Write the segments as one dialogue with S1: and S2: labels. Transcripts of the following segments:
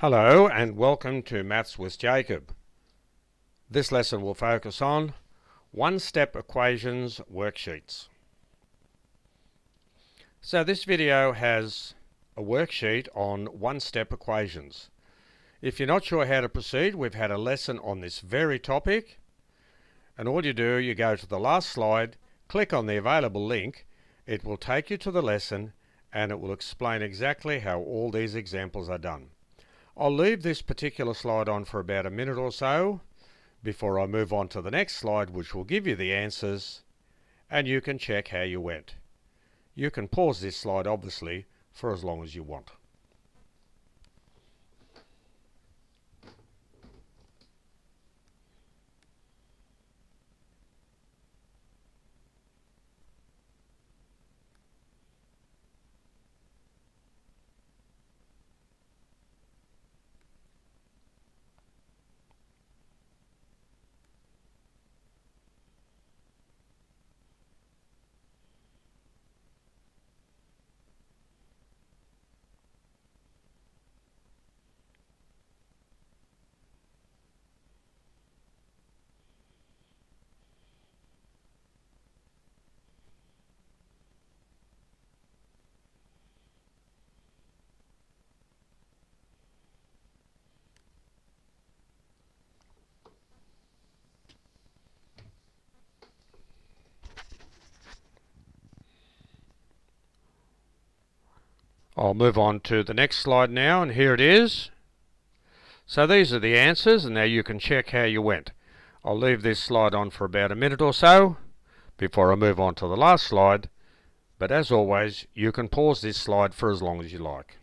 S1: Hello and welcome to Maths with Jacob. This lesson will focus on one-step equations worksheets. So this video has a worksheet on one-step equations. If you're not sure how to proceed, we've had a lesson on this very topic, and all you do, you go to the last slide, click on the available link, it will take you to the lesson and it will explain exactly how all these examples are done. I'll leave this particular slide on for about a minute or so before I move on to the next slide, which will give you the answers and you can check how you went. You can pause this slide obviously for as long as you want. I'll move on to the next slide now, and here it is. So these are the answers, and now you can check how you went. I'll leave this slide on for about a minute or so before I move on to the last slide, but as always, you can pause this slide for as long as you like.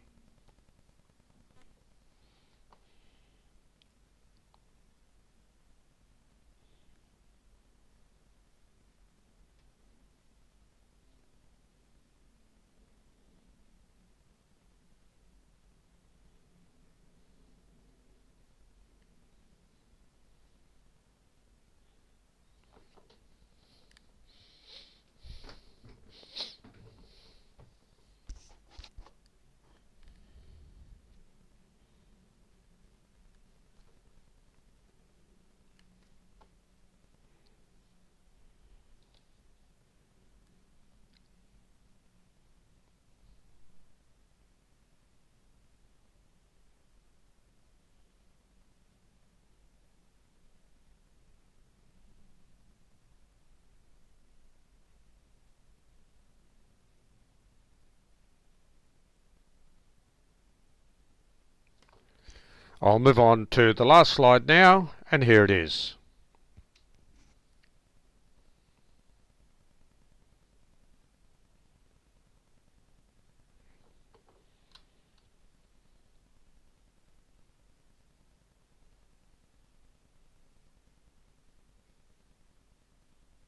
S1: I'll move on to the last slide now, and here it is.